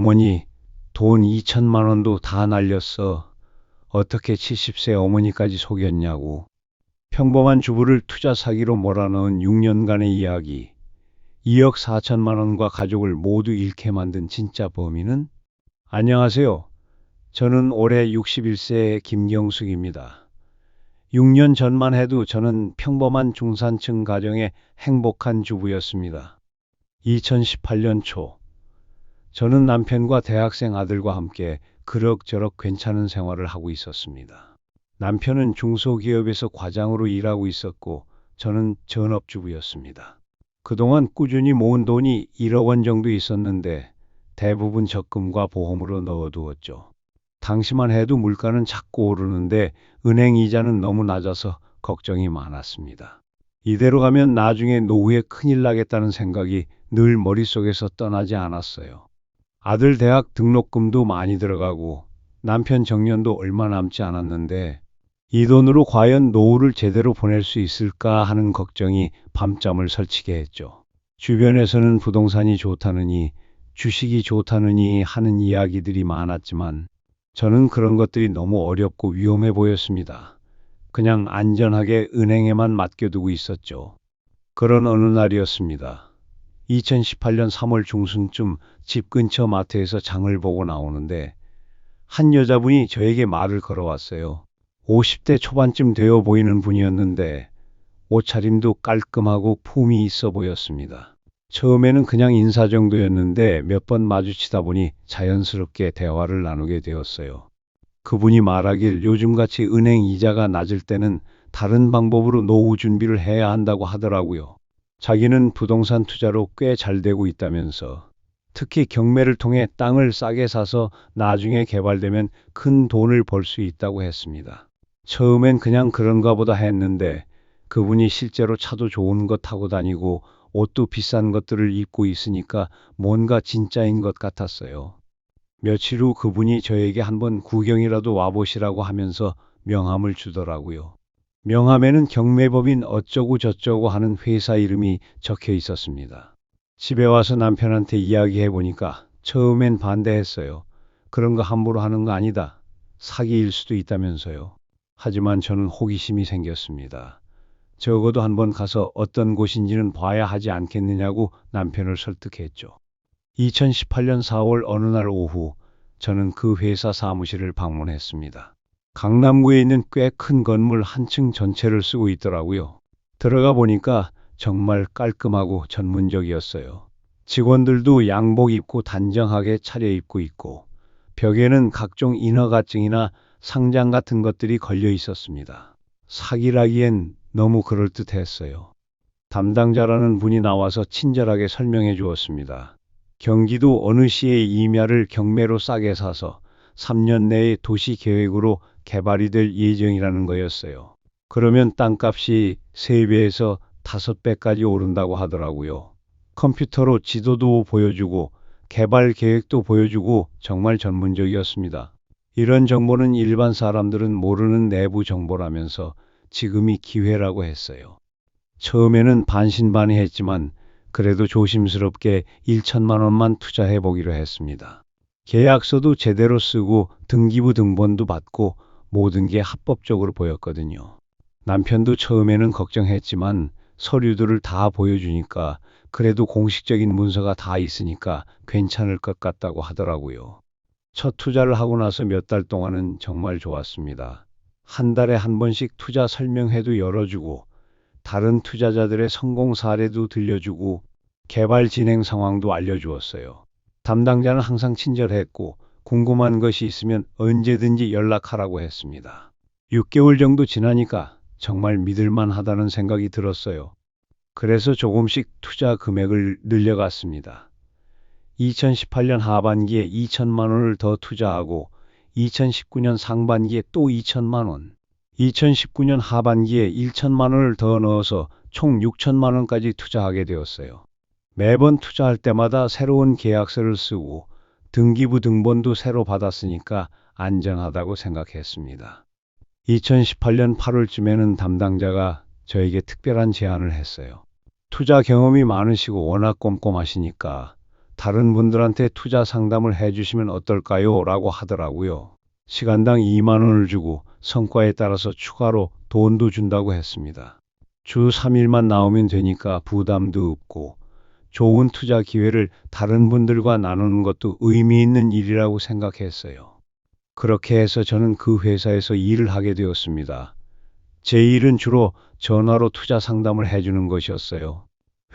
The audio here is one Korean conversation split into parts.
어머니, 돈 2천만 원도 다 날렸어. 어떻게 70세 어머니까지 속였냐고. 평범한 주부를 투자 사기로 몰아넣은 6년간의 이야기. 2억 4천만 원과 가족을 모두 잃게 만든 진짜 범인은? 안녕하세요. 저는 올해 61세의 김경숙입니다. 6년 전만 해도 저는 평범한 중산층 가정의 행복한 주부였습니다. 2018년 초, 저는 남편과 대학생 아들과 함께 그럭저럭 괜찮은 생활을 하고 있었습니다. 남편은 중소기업에서 과장으로 일하고 있었고, 저는 전업주부였습니다. 그동안 꾸준히 모은 돈이 1억 원 정도 있었는데, 대부분 적금과 보험으로 넣어두었죠. 당시만 해도 물가는 자꾸 오르는데 은행 이자는 너무 낮아서 걱정이 많았습니다. 이대로 가면 나중에 노후에 큰일 나겠다는 생각이 늘 머릿속에서 떠나지 않았어요. 아들 대학 등록금도 많이 들어가고 남편 정년도 얼마 남지 않았는데 이 돈으로 과연 노후를 제대로 보낼 수 있을까 하는 걱정이 밤잠을 설치게 했죠. 주변에서는 부동산이 좋다느니 주식이 좋다느니 하는 이야기들이 많았지만 저는 그런 것들이 너무 어렵고 위험해 보였습니다. 그냥 안전하게 은행에만 맡겨두고 있었죠. 그런 어느 날이었습니다. 2018년 3월 중순쯤 집 근처 마트에서 장을 보고 나오는데 한 여자분이 저에게 말을 걸어왔어요. 50대 초반쯤 되어 보이는 분이었는데 옷차림도 깔끔하고 품이 있어 보였습니다. 처음에는 그냥 인사 정도였는데 몇 번 마주치다 보니 자연스럽게 대화를 나누게 되었어요. 그분이 말하길 요즘같이 은행 이자가 낮을 때는 다른 방법으로 노후 준비를 해야 한다고 하더라고요. 자기는 부동산 투자로 꽤 잘 되고 있다면서 특히 경매를 통해 땅을 싸게 사서 나중에 개발되면 큰 돈을 벌 수 있다고 했습니다. 처음엔 그냥 그런가 보다 했는데 그분이 실제로 차도 좋은 거 타고 다니고 옷도 비싼 것들을 입고 있으니까 뭔가 진짜인 것 같았어요. 며칠 후 그분이 저에게 한번 구경이라도 와보시라고 하면서 명함을 주더라고요. 명함에는 경매법인 어쩌고 저쩌고 하는 회사 이름이 적혀 있었습니다. 집에 와서 남편한테 이야기해 보니까 처음엔 반대했어요. 그런 거 함부로 하는 거 아니다. 사기일 수도 있다면서요. 하지만 저는 호기심이 생겼습니다. 적어도 한번 가서 어떤 곳인지는 봐야 하지 않겠느냐고 남편을 설득했죠. 2018년 4월 어느 날 오후 저는 그 회사 사무실을 방문했습니다. 강남구에 있는 꽤 큰 건물 한 층 전체를 쓰고 있더라고요. 들어가 보니까 정말 깔끔하고 전문적이었어요. 직원들도 양복 입고 단정하게 차려입고 있고 벽에는 각종 인허가증이나 상장 같은 것들이 걸려 있었습니다. 사기라기엔 너무 그럴듯했어요. 담당자라는 분이 나와서 친절하게 설명해 주었습니다. 경기도 어느 시의 임야를 경매로 싸게 사서 3년 내에 도시 계획으로 개발이 될 예정이라는 거였어요. 그러면 땅값이 3배에서 5배까지 오른다고 하더라고요. 컴퓨터로 지도도 보여주고 개발 계획도 보여주고 정말 전문적이었습니다. 이런 정보는 일반 사람들은 모르는 내부 정보라면서 지금이 기회라고 했어요. 처음에는 반신반의했지만 그래도 조심스럽게 1천만 원만 투자해 보기로 했습니다. 계약서도 제대로 쓰고 등기부 등본도 받고 모든 게 합법적으로 보였거든요. 남편도 처음에는 걱정했지만 서류들을 다 보여주니까 그래도 공식적인 문서가 다 있으니까 괜찮을 것 같다고 하더라고요. 첫 투자를 하고 나서 몇 달 동안은 정말 좋았습니다. 한 달에 한 번씩 투자 설명회도 열어주고 다른 투자자들의 성공 사례도 들려주고 개발 진행 상황도 알려주었어요. 담당자는 항상 친절했고 궁금한 것이 있으면 언제든지 연락하라고 했습니다. 6개월 정도 지나니까 정말 믿을만 하다는 생각이 들었어요. 그래서 조금씩 투자 금액을 늘려갔습니다. 2018년 하반기에 2천만 원을 더 투자하고 2019년 상반기에 또 2천만 원, 2019년 하반기에 1천만 원을 더 넣어서 총 6천만 원까지 투자하게 되었어요. 매번 투자할 때마다 새로운 계약서를 쓰고 등기부 등본도 새로 받았으니까 안전하다고 생각했습니다. 2018년 8월쯤에는 담당자가 저에게 특별한 제안을 했어요. 투자 경험이 많으시고 워낙 꼼꼼하시니까 다른 분들한테 투자 상담을 해주시면 어떨까요? 라고 하더라고요. 시간당 2만 원을 주고 성과에 따라서 추가로 돈도 준다고 했습니다. 주 3일만 나오면 되니까 부담도 없고 좋은 투자 기회를 다른 분들과 나누는 것도 의미 있는 일이라고 생각했어요. 그렇게 해서 저는 그 회사에서 일을 하게 되었습니다. 제 일은 주로 전화로 투자 상담을 해주는 것이었어요.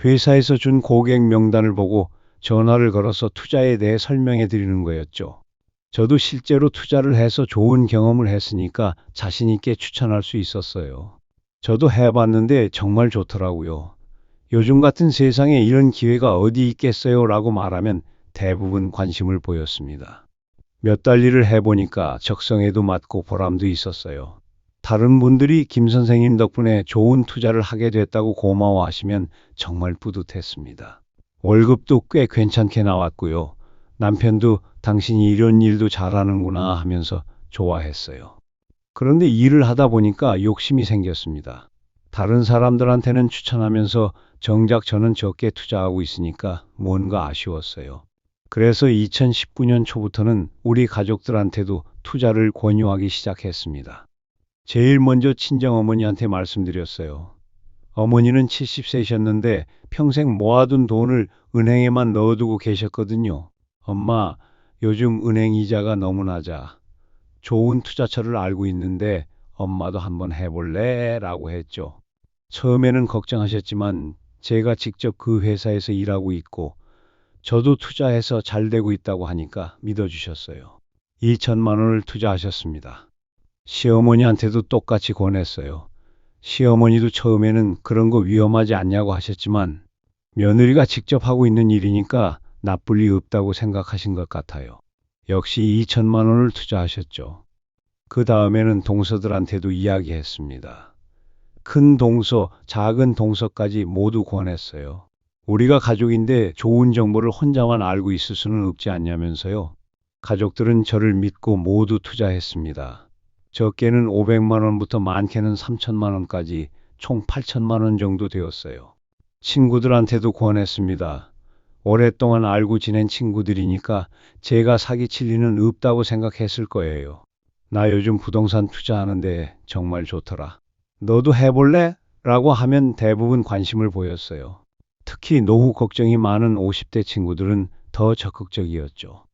회사에서 준 고객 명단을 보고 전화를 걸어서 투자에 대해 설명해 드리는 거였죠. 저도 실제로 투자를 해서 좋은 경험을 했으니까 자신 있게 추천할 수 있었어요. 저도 해봤는데 정말 좋더라고요. 요즘 같은 세상에 이런 기회가 어디 있겠어요? 라고 말하면 대부분 관심을 보였습니다. 몇 달 일을 해보니까 적성에도 맞고 보람도 있었어요. 다른 분들이 김 선생님 덕분에 좋은 투자를 하게 됐다고 고마워하시면 정말 뿌듯했습니다. 월급도 꽤 괜찮게 나왔고요. 남편도 당신이 이런 일도 잘하는구나 하면서 좋아했어요. 그런데 일을 하다 보니까 욕심이 생겼습니다. 다른 사람들한테는 추천하면서 정작 저는 적게 투자하고 있으니까 뭔가 아쉬웠어요. 그래서 2019년 초부터는 우리 가족들한테도 투자를 권유하기 시작했습니다. 제일 먼저 친정어머니한테 말씀드렸어요. 어머니는 70세셨는데 평생 모아둔 돈을 은행에만 넣어두고 계셨거든요. 엄마, 요즘 은행 이자가 너무 낮아. 좋은 투자처를 알고 있는데 엄마도 한번 해볼래? 라고 했죠. 처음에는 걱정하셨지만 제가 직접 그 회사에서 일하고 있고 저도 투자해서 잘 되고 있다고 하니까 믿어주셨어요. 2천만 원을 투자하셨습니다. 시어머니한테도 똑같이 권했어요. 시어머니도 처음에는 그런 거 위험하지 않냐고 하셨지만 며느리가 직접 하고 있는 일이니까 나쁠 리 없다고 생각하신 것 같아요. 역시 2천만 원을 투자하셨죠. 그 다음에는 동서들한테도 이야기했습니다. 큰 동서, 작은 동서까지 모두 권했어요. 우리가 가족인데 좋은 정보를 혼자만 알고 있을 수는 없지 않냐면서요. 가족들은 저를 믿고 모두 투자했습니다. 적게는 500만 원부터 많게는 3천만 원까지 총 8천만 원 정도 되었어요. 친구들한테도 권했습니다. 오랫동안 알고 지낸 친구들이니까 제가 사기칠 리는 없다고 생각했을 거예요. 나 요즘 부동산 투자하는데 정말 좋더라. 너도 해볼래? 라고 하면 대부분 관심을 보였어요. 특히 노후 걱정이 많은 50대 친구들은 더 적극적이었죠.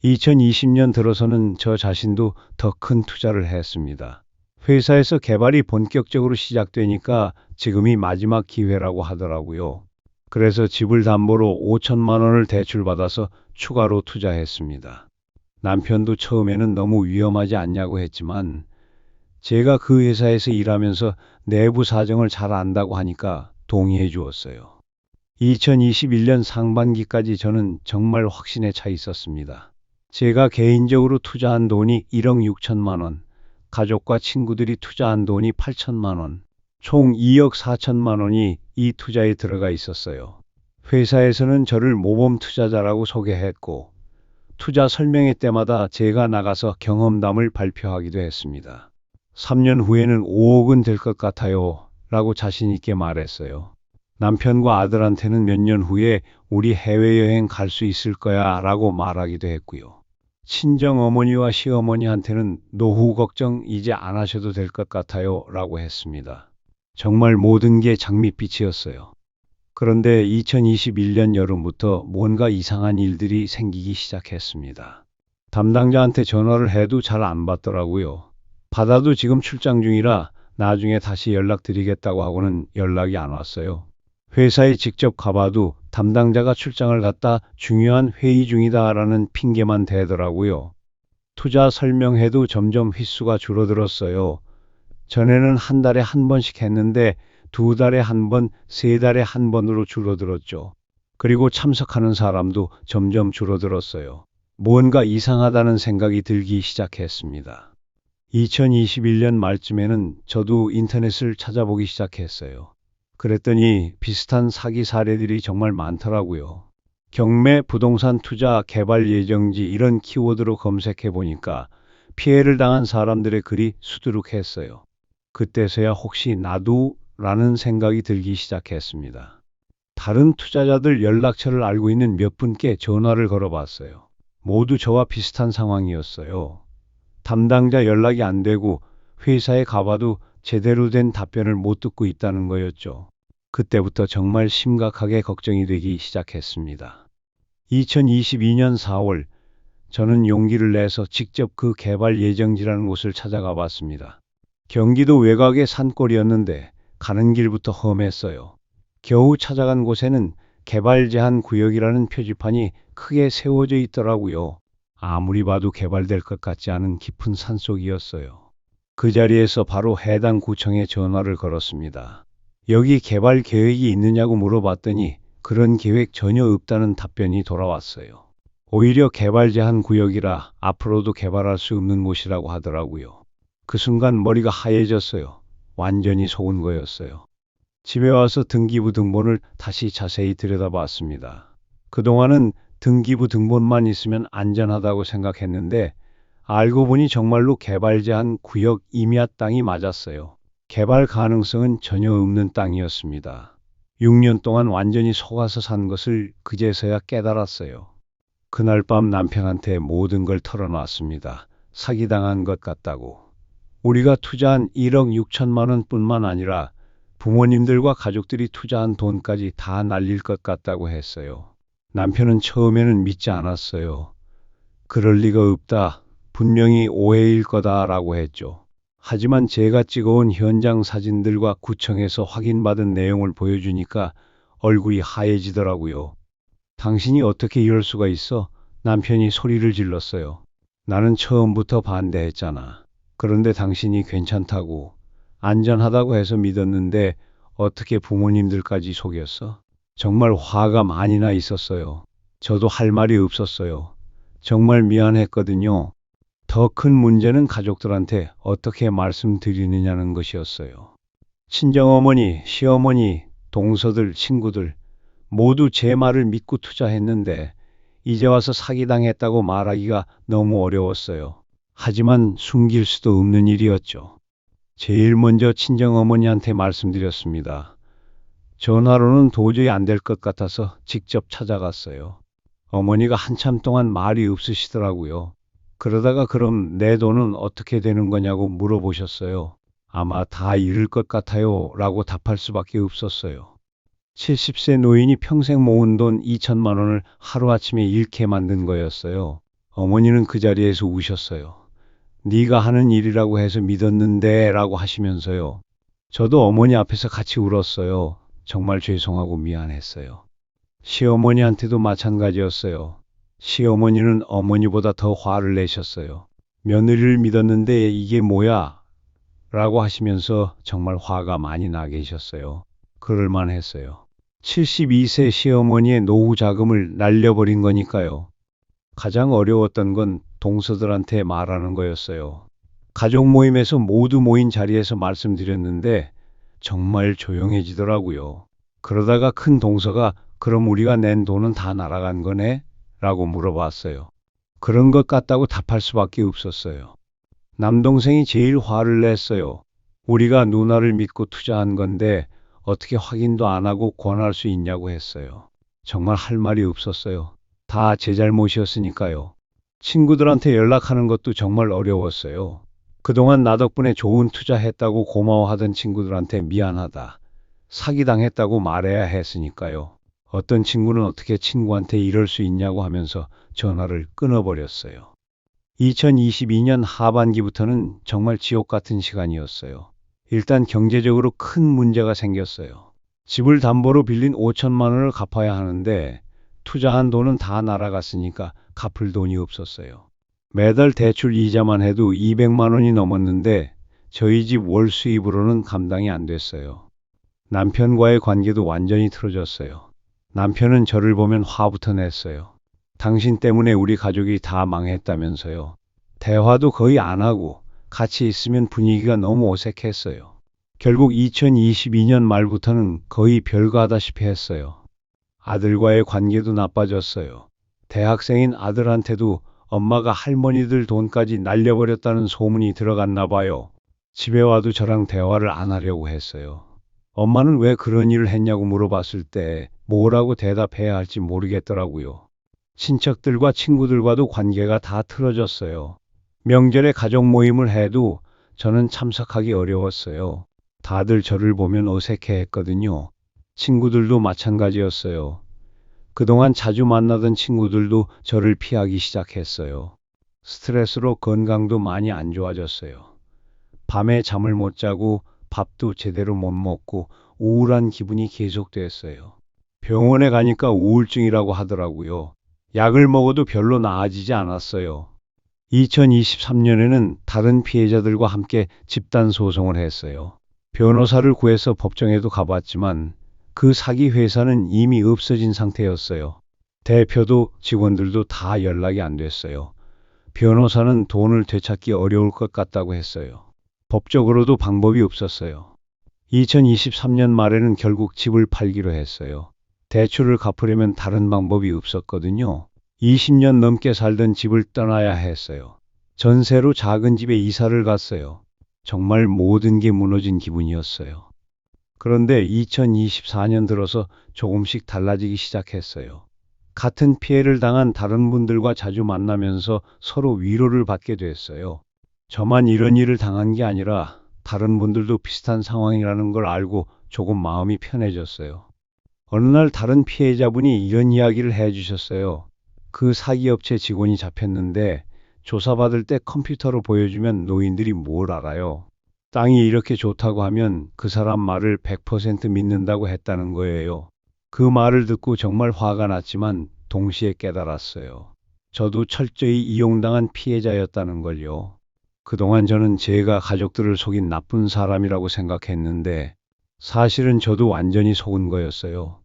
2020년 들어서는 저 자신도 더 큰 투자를 했습니다. 회사에서 개발이 본격적으로 시작되니까 지금이 마지막 기회라고 하더라고요. 그래서 집을 담보로 5천만 원을 대출받아서 추가로 투자했습니다. 남편도 처음에는 너무 위험하지 않냐고 했지만 제가 그 회사에서 일하면서 내부 사정을 잘 안다고 하니까 동의해 주었어요. 2021년 상반기까지 저는 정말 확신에 차 있었습니다. 제가 개인적으로 투자한 돈이 1억 6천만 원, 가족과 친구들이 투자한 돈이 8천만 원, 총 2억 4천만 원이 이 투자에 들어가 있었어요. 회사에서는 저를 모범 투자자라고 소개했고, 투자 설명회 때마다 제가 나가서 경험담을 발표하기도 했습니다. 3년 후에는 5억은 될 것 같아요. 라고 자신 있게 말했어요. 남편과 아들한테는 몇 년 후에 우리 해외여행 갈 수 있을 거야 라고 말하기도 했고요. 친정 어머니와 시어머니한테는 노후 걱정 이제 안 하셔도 될 것 같아요 라고 했습니다. 정말 모든 게 장밋빛이었어요. 그런데 2021년 여름부터 뭔가 이상한 일들이 생기기 시작했습니다. 담당자한테 전화를 해도 잘 안 받더라고요. 받아도 지금 출장 중이라 나중에 다시 연락드리겠다고 하고는 연락이 안 왔어요. 회사에 직접 가봐도 담당자가 출장을 갔다 중요한 회의 중이다라는 핑계만 대더라고요. 투자 설명회도 점점 휘수가 줄어들었어요. 전에는 한 달에 한 번씩 했는데 2달에 한 번, 3달에 한 번으로 줄어들었죠. 그리고 참석하는 사람도 점점 줄어들었어요. 뭔가 이상하다는 생각이 들기 시작했습니다. 2021년 말쯤에는 저도 인터넷을 찾아보기 시작했어요. 그랬더니 비슷한 사기 사례들이 정말 많더라고요. 경매, 부동산 투자, 개발 예정지 이런 키워드로 검색해 보니까 피해를 당한 사람들의 글이 수두룩했어요. 그때서야 혹시 나도? 라는 생각이 들기 시작했습니다. 다른 투자자들 연락처를 알고 있는 몇 분께 전화를 걸어봤어요. 모두 저와 비슷한 상황이었어요. 담당자 연락이 안 되고 회사에 가봐도 제대로 된 답변을 못 듣고 있다는 거였죠. 그때부터 정말 심각하게 걱정이 되기 시작했습니다. 2022년 4월, 저는 용기를 내서 직접 그 개발 예정지라는 곳을 찾아가 봤습니다. 경기도 외곽의 산골이었는데 가는 길부터 험했어요. 겨우 찾아간 곳에는 개발 제한 구역이라는 표지판이 크게 세워져 있더라고요. 아무리 봐도 개발될 것 같지 않은 깊은 산속이었어요. 그 자리에서 바로 해당 구청에 전화를 걸었습니다. 여기 개발 계획이 있느냐고 물어봤더니 그런 계획 전혀 없다는 답변이 돌아왔어요. 오히려 개발 제한 구역이라 앞으로도 개발할 수 없는 곳이라고 하더라고요. 그 순간 머리가 하얘졌어요. 완전히 속은 거였어요. 집에 와서 등기부 등본을 다시 자세히 들여다봤습니다. 그동안은 등기부 등본만 있으면 안전하다고 생각했는데 알고 보니 정말로 개발 제한 구역 임야 땅이 맞았어요. 개발 가능성은 전혀 없는 땅이었습니다. 6년 동안 완전히 속아서 산 것을 그제서야 깨달았어요. 그날 밤 남편한테 모든 걸 털어놨습니다. 사기당한 것 같다고. 우리가 투자한 1억 6천만 원뿐만 아니라 부모님들과 가족들이 투자한 돈까지 다 날릴 것 같다고 했어요. 남편은 처음에는 믿지 않았어요. 그럴 리가 없다. 분명히 오해일 거다라고 했죠. 하지만 제가 찍어온 현장 사진들과 구청에서 확인받은 내용을 보여주니까 얼굴이 하얘지더라고요. 당신이 어떻게 이럴 수가 있어? 남편이 소리를 질렀어요. 나는 처음부터 반대했잖아. 그런데 당신이 괜찮다고, 안전하다고 해서 믿었는데 어떻게 부모님들까지 속였어? 정말 화가 많이 나 있었어요. 저도 할 말이 없었어요. 정말 미안했거든요. 더 큰 문제는 가족들한테 어떻게 말씀드리느냐는 것이었어요. 친정어머니, 시어머니, 동서들, 친구들 모두 제 말을 믿고 투자했는데 이제 와서 사기당했다고 말하기가 너무 어려웠어요. 하지만 숨길 수도 없는 일이었죠. 제일 먼저 친정어머니한테 말씀드렸습니다. 전화로는 도저히 안 될 것 같아서 직접 찾아갔어요. 어머니가 한참 동안 말이 없으시더라고요. 그러다가 그럼 내 돈은 어떻게 되는 거냐고 물어보셨어요. 아마 다 잃을 것 같아요 라고 답할 수밖에 없었어요. 70세 노인이 평생 모은 돈 2천만 원을 하루아침에 잃게 만든 거였어요. 어머니는 그 자리에서 우셨어요. 네가 하는 일이라고 해서 믿었는데 라고 하시면서요. 저도 어머니 앞에서 같이 울었어요. 정말 죄송하고 미안했어요. 시어머니한테도 마찬가지였어요. 시어머니는 어머니보다 더 화를 내셨어요. 며느리를 믿었는데 이게 뭐야? 라고 하시면서 정말 화가 많이 나 계셨어요. 그럴만 했어요. 72세 시어머니의 노후 자금을 날려버린 거니까요. 가장 어려웠던 건 동서들한테 말하는 거였어요. 가족 모임에서 모두 모인 자리에서 말씀드렸는데 정말 조용해지더라고요. 그러다가 큰 동서가 그럼 우리가 낸 돈은 다 날아간 거네? 라고 물어봤어요. 그런 것 같다고 답할 수밖에 없었어요. 남동생이 제일 화를 냈어요. 우리가 누나를 믿고 투자한 건데 어떻게 확인도 안 하고 권할 수 있냐고 했어요. 정말 할 말이 없었어요. 다 제 잘못이었으니까요. 친구들한테 연락하는 것도 정말 어려웠어요. 그동안 나 덕분에 좋은 투자했다고 고마워하던 친구들한테 미안하다. 사기당했다고 말해야 했으니까요. 어떤 친구는 어떻게 친구한테 이럴 수 있냐고 하면서 전화를 끊어버렸어요. 2022년 하반기부터는 정말 지옥 같은 시간이었어요. 일단 경제적으로 큰 문제가 생겼어요. 집을 담보로 빌린 5천만 원을 갚아야 하는데 투자한 돈은 다 날아갔으니까 갚을 돈이 없었어요. 매달 대출 이자만 해도 200만 원이 넘었는데 저희 집 월 수입으로는 감당이 안 됐어요. 남편과의 관계도 완전히 틀어졌어요. 남편은 저를 보면 화부터 냈어요. 당신 때문에 우리 가족이 다 망했다면서요. 대화도 거의 안 하고 같이 있으면 분위기가 너무 어색했어요. 결국 2022년 말부터는 거의 별거 하다시피 했어요. 아들과의 관계도 나빠졌어요. 대학생인 아들한테도 엄마가 할머니들 돈까지 날려버렸다는 소문이 들어갔나 봐요. 집에 와도 저랑 대화를 안 하려고 했어요. 엄마는 왜 그런 일을 했냐고 물어봤을 때 뭐라고 대답해야 할지 모르겠더라고요. 친척들과 친구들과도 관계가 다 틀어졌어요. 명절에 가족 모임을 해도 저는 참석하기 어려웠어요. 다들 저를 보면 어색해 했거든요. 친구들도 마찬가지였어요. 그동안 자주 만나던 친구들도 저를 피하기 시작했어요. 스트레스로 건강도 많이 안 좋아졌어요. 밤에 잠을 못 자고 밥도 제대로 못 먹고 우울한 기분이 계속됐어요. 병원에 가니까 우울증이라고 하더라고요. 약을 먹어도 별로 나아지지 않았어요. 2023년에는 다른 피해자들과 함께 집단 소송을 했어요. 변호사를 구해서 법정에도 가봤지만 그 사기 회사는 이미 없어진 상태였어요. 대표도 직원들도 다 연락이 안 됐어요. 변호사는 돈을 되찾기 어려울 것 같다고 했어요. 법적으로도 방법이 없었어요. 2023년 말에는 결국 집을 팔기로 했어요. 대출을 갚으려면 다른 방법이 없었거든요. 20년 넘게 살던 집을 떠나야 했어요. 전세로 작은 집에 이사를 갔어요. 정말 모든 게 무너진 기분이었어요. 그런데 2024년 들어서 조금씩 달라지기 시작했어요. 같은 피해를 당한 다른 분들과 자주 만나면서 서로 위로를 받게 됐어요. 저만 이런 일을 당한 게 아니라 다른 분들도 비슷한 상황이라는 걸 알고 조금 마음이 편해졌어요. 어느 날 다른 피해자분이 이런 이야기를 해주셨어요. 그 사기업체 직원이 잡혔는데 조사받을 때 컴퓨터로 보여주면 노인들이 뭘 알아요. 땅이 이렇게 좋다고 하면 그 사람 말을 100% 믿는다고 했다는 거예요. 그 말을 듣고 정말 화가 났지만 동시에 깨달았어요. 저도 철저히 이용당한 피해자였다는 걸요. 그동안 저는 제가 가족들을 속인 나쁜 사람이라고 생각했는데 사실은 저도 완전히 속은 거였어요.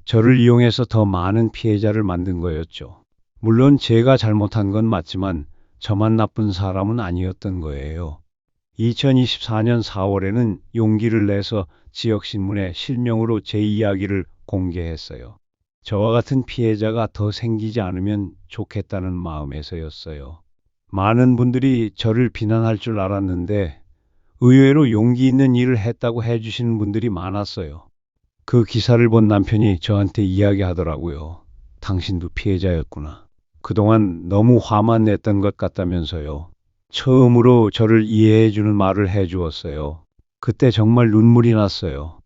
저를 이용해서 더 많은 피해자를 만든 거였죠. 물론 제가 잘못한 건 맞지만 저만 나쁜 사람은 아니었던 거예요. 2024년 4월에는 용기를 내서 지역신문에 실명으로 제 이야기를 공개했어요. 저와 같은 피해자가 더 생기지 않으면 좋겠다는 마음에서였어요. 많은 분들이 저를 비난할 줄 알았는데 의외로 용기 있는 일을 했다고 해주시는 분들이 많았어요. 그 기사를 본 남편이 저한테 이야기하더라고요. 당신도 피해자였구나. 그동안 너무 화만 냈던 것 같다면서요. 처음으로 저를 이해해주는 말을 해주었어요. 그때 정말 눈물이 났어요.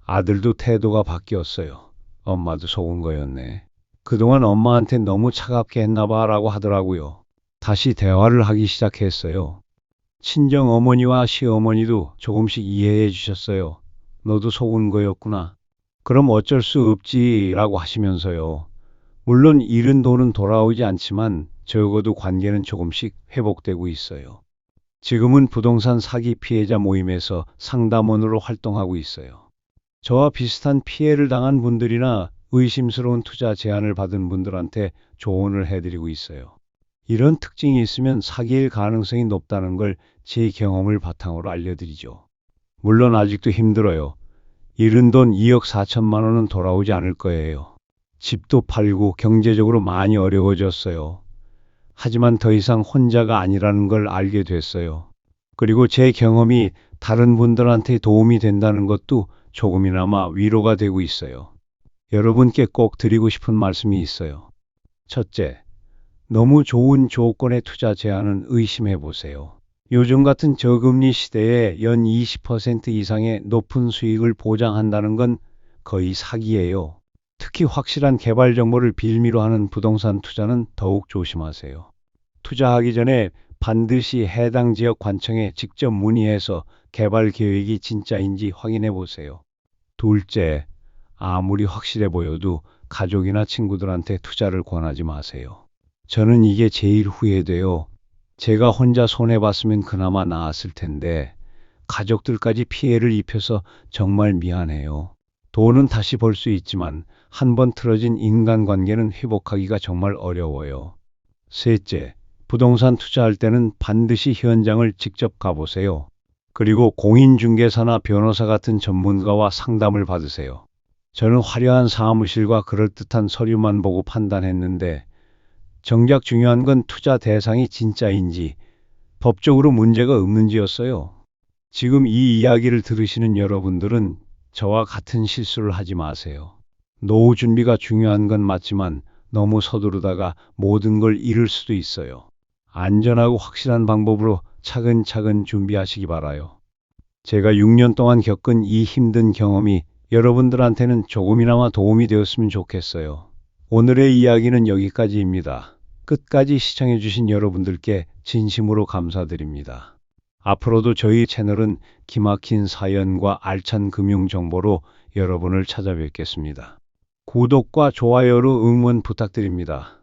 아들도 태도가 바뀌었어요. 엄마도 속은 거였네. 그동안 엄마한테 너무 차갑게 했나 봐라고 하더라고요. 다시 대화를 하기 시작했어요. 친정 어머니와 시어머니도 조금씩 이해해 주셨어요. 너도 속은 거였구나. 그럼 어쩔 수 없지라고 하시면서요. 물론 잃은 돈은 돌아오지 않지만 적어도 관계는 조금씩 회복되고 있어요. 지금은 부동산 사기 피해자 모임에서 상담원으로 활동하고 있어요. 저와 비슷한 피해를 당한 분들이나 의심스러운 투자 제안을 받은 분들한테 조언을 해드리고 있어요. 이런 특징이 있으면 사기일 가능성이 높다는 걸 제 경험을 바탕으로 알려드리죠. 물론 아직도 힘들어요. 잃은 돈 2억 4천만 원은 돌아오지 않을 거예요. 집도 팔고 경제적으로 많이 어려워졌어요. 하지만 더 이상 혼자가 아니라는 걸 알게 됐어요. 그리고 제 경험이 다른 분들한테 도움이 된다는 것도 조금이나마 위로가 되고 있어요. 여러분께 꼭 드리고 싶은 말씀이 있어요. 첫째, 너무 좋은 조건의 투자 제안은 의심해 보세요. 요즘 같은 저금리 시대에 연 20% 이상의 높은 수익을 보장한다는 건 거의 사기예요. 특히 확실한 개발 정보를 빌미로 하는 부동산 투자는 더욱 조심하세요. 투자하기 전에 반드시 해당 지역 관청에 직접 문의해서 개발 계획이 진짜인지 확인해 보세요. 둘째, 아무리 확실해 보여도 가족이나 친구들한테 투자를 권하지 마세요. 저는 이게 제일 후회돼요. 제가 혼자 손해봤으면 그나마 나았을 텐데 가족들까지 피해를 입혀서 정말 미안해요. 돈은 다시 벌 수 있지만 한번 틀어진 인간관계는 회복하기가 정말 어려워요. 셋째, 부동산 투자할 때는 반드시 현장을 직접 가보세요. 그리고 공인중개사나 변호사 같은 전문가와 상담을 받으세요. 저는 화려한 사무실과 그럴듯한 서류만 보고 판단했는데 정작 중요한 건 투자 대상이 진짜인지 법적으로 문제가 없는지였어요. 지금 이 이야기를 들으시는 여러분들은 저와 같은 실수를 하지 마세요. 노후 준비가 중요한 건 맞지만 너무 서두르다가 모든 걸 잃을 수도 있어요. 안전하고 확실한 방법으로 차근차근 준비하시기 바라요. 제가 6년 동안 겪은 이 힘든 경험이 여러분들한테는 조금이나마 도움이 되었으면 좋겠어요. 오늘의 이야기는 여기까지입니다. 끝까지 시청해주신 여러분들께 진심으로 감사드립니다. 앞으로도 저희 채널은 기막힌 사연과 알찬 금융 정보로 여러분을 찾아뵙겠습니다. 구독과 좋아요로 응원 부탁드립니다.